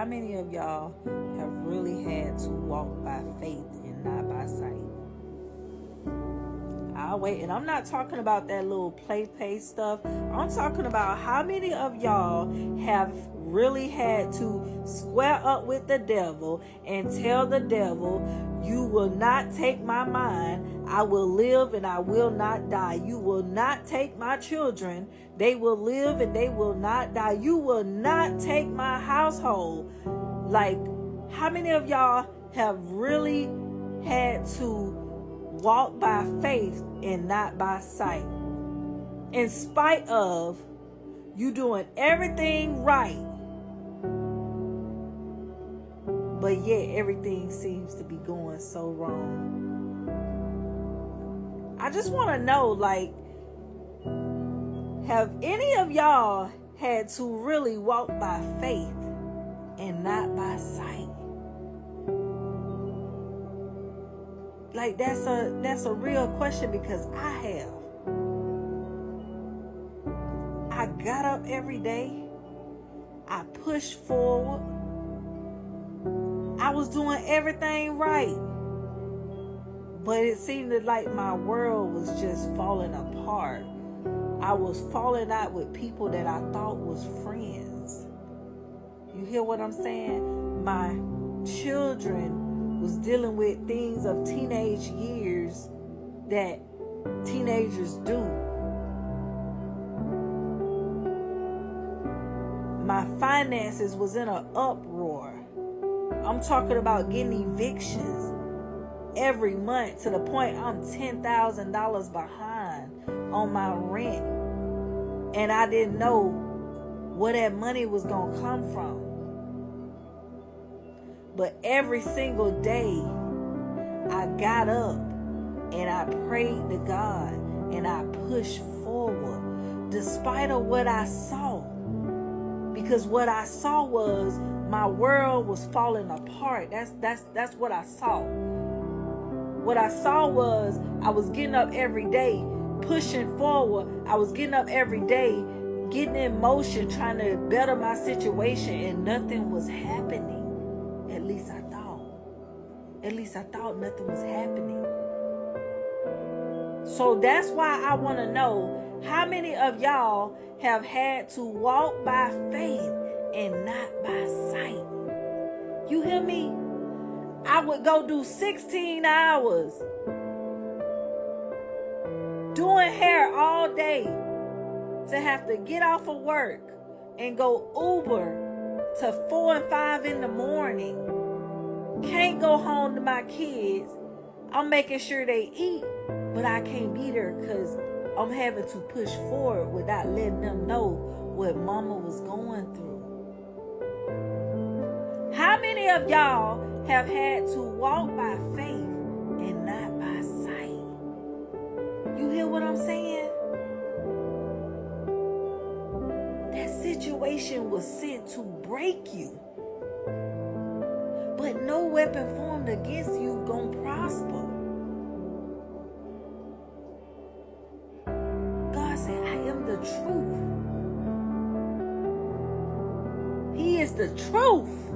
many of y'all have really had to walk by faith and not by sight? I'll wait. And I'm not talking about that little play stuff. I'm talking about how many of y'all have really had to square up with the devil and tell the devil, you will not take my mind. I will live and I will not die. You will not take my children. They will live and they will not die. You will not take my household. Like, how many of y'all have really had to walk by faith and not by sight? In spite of you doing everything right, but yet everything seems to be going so wrong. I just want to know, like, have any of y'all had to really walk by faith and not by sight? Like, that's a real question, because I have. I got up every day. I pushed forward. I was doing everything right. But it seemed like my world was just falling apart. I was falling out with people that I thought was friends. You hear what I'm saying? My children was dealing with things of teenage years that teenagers do. My finances was in an uproar. I'm talking about getting evictions every month to the point I'm $10,000 behind on my rent. And I didn't know where that money was going to come from. But every single day, I got up and I prayed to God and I pushed forward despite of what I saw. Because what I saw was my world was falling apart. That's what I saw. What I saw was I was getting up every day, pushing forward. I was getting up every day, getting in motion, trying to better my situation, and nothing was happening. At least I thought. At least I thought nothing was happening. So that's why I want to know, how many of y'all have had to walk by faith and not by sight? You hear me? I would go do 16 hours doing hair all day to have to get off of work and go Uber to 4 and 5 in the morning. Can't go home to my kids. I'm making sure they eat, but I can't be there because I'm having to push forward without letting them know what mama was going through. How many of y'all have had to walk by faith and not by sight? You hear what I'm saying? That situation was sent to break you. But no weapon formed against you gonna prosper. God said, I am the truth. He is the truth.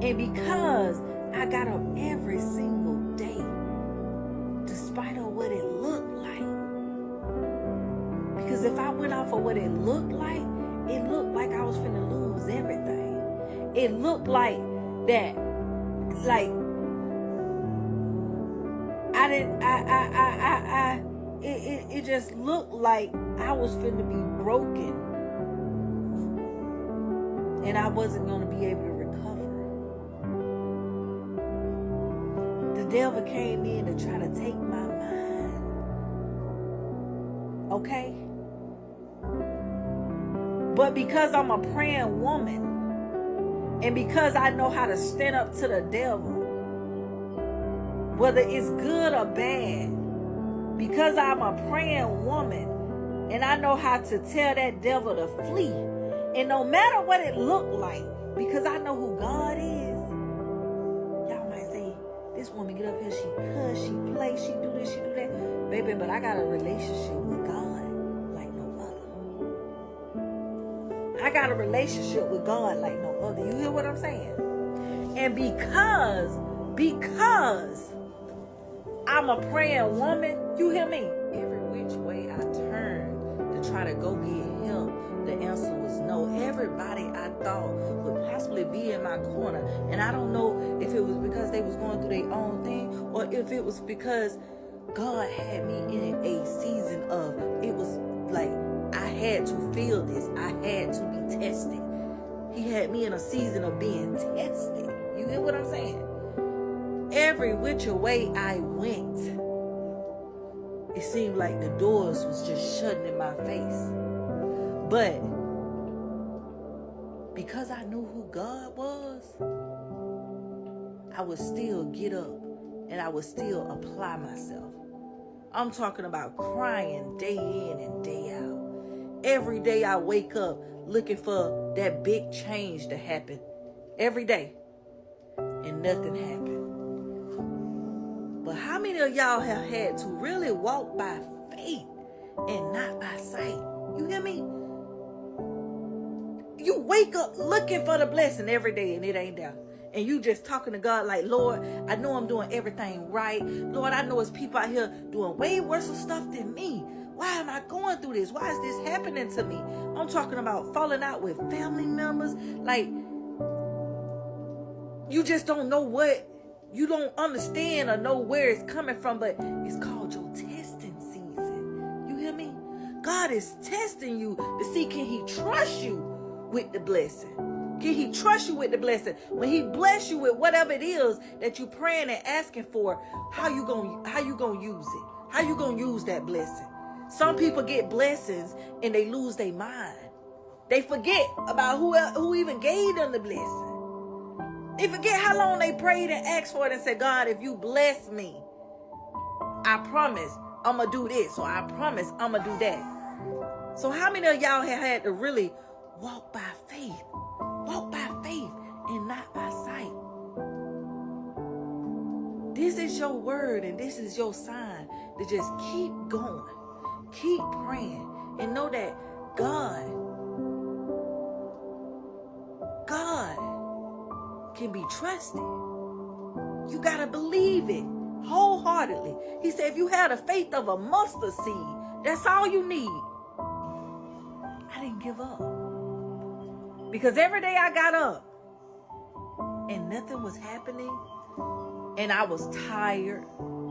And because I got up every single day, despite of what it looked like. Because if I went off of what it looked like I was finna lose everything. It looked like that, like, it just looked like I was finna be broken. And I wasn't gonna be able to recover. The devil came in to try to take my mind. Okay? But because I'm a praying woman, and because I know how to stand up to the devil, whether it's good or bad, because I'm a praying woman, and I know how to tell that devil to flee, and no matter what it looked like, because I know who God is. Y'all might say, this woman get up here, she cuss, she play, she do this, she do that. Baby, but I got a relationship with God like no other. I I got a relationship with God like no other. You hear what I'm saying? And because I'm a praying woman, you hear me? Every which way I turned to try to go get help, the answer was no. Everybody I thought would possibly be in my corner. And I don't know if it was because they was going through their own thing or if it was because God had me in a season of, it was like I had to feel this. I had to be tested. He had me in a season of being tested. You hear what I'm saying? Every which way I went, it seemed like the doors was just shutting in my face. But because I knew who God was, I would still get up and I would still apply myself. I'm talking about crying day in and day out. Every day I wake up looking for that big change to happen. Every day. And nothing happened. But how many of y'all have had to really walk by faith and not by sight? You hear me? You wake up looking for the blessing every day and it ain't there. And you just talking to God like, Lord, I know I'm doing everything right. Lord, I know it's people out here doing way worse stuff than me. Why am I going through this? Why is this happening to me? I'm talking about falling out with family members. Like, you just don't know what, you don't understand or know where it's coming from, but it's called your testing season. You hear me? God is testing you to see, can he trust you with the blessing? Can he trust you with the blessing? When he bless you with whatever it is that you're praying and asking for, how you gonna use it? How you gonna use that blessing? Some people get blessings and they lose their mind. They forget about who even gave them the blessing. They forget how long they prayed and asked for it and said, God, if you bless me, I promise I'm going to do this, or I promise I'm going to do that. So how many of y'all have had to really walk by faith? Walk by faith and not by sight. This is your word and this is your sign to just keep going. Keep praying and know that God can be trusted. You got to believe it wholeheartedly. He said, if you had the faith of a mustard seed, that's all you need. I didn't give up. Because every day I got up and nothing was happening and I was tired.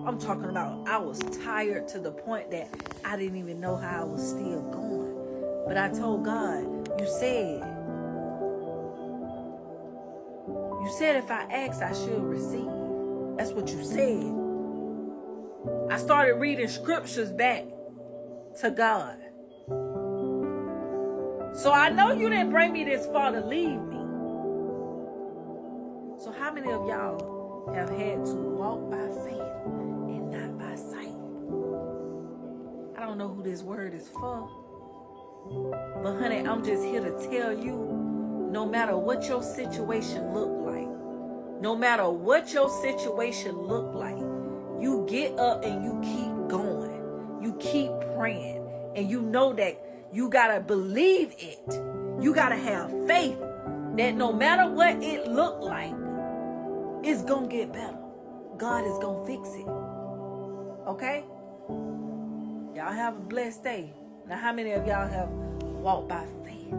I'm talking about I was tired to the point that I didn't even know how I was still going. But I told God, you said if I ask, I should receive. That's what you said. I started reading scriptures back to God. So I know you didn't bring me this far to leave me. So how many of y'all have had to walk by faith and not by sight? I don't know who this word is for. But honey, I'm just here to tell you, no matter what your situation look like, no matter what your situation look like, you get up and you keep going. You keep praying. And you know that you got to believe it. You got to have faith that no matter what it look like, it's going to get better. God is going to fix it. Okay? Y'all have a blessed day. Now, how many of y'all have walked by faith?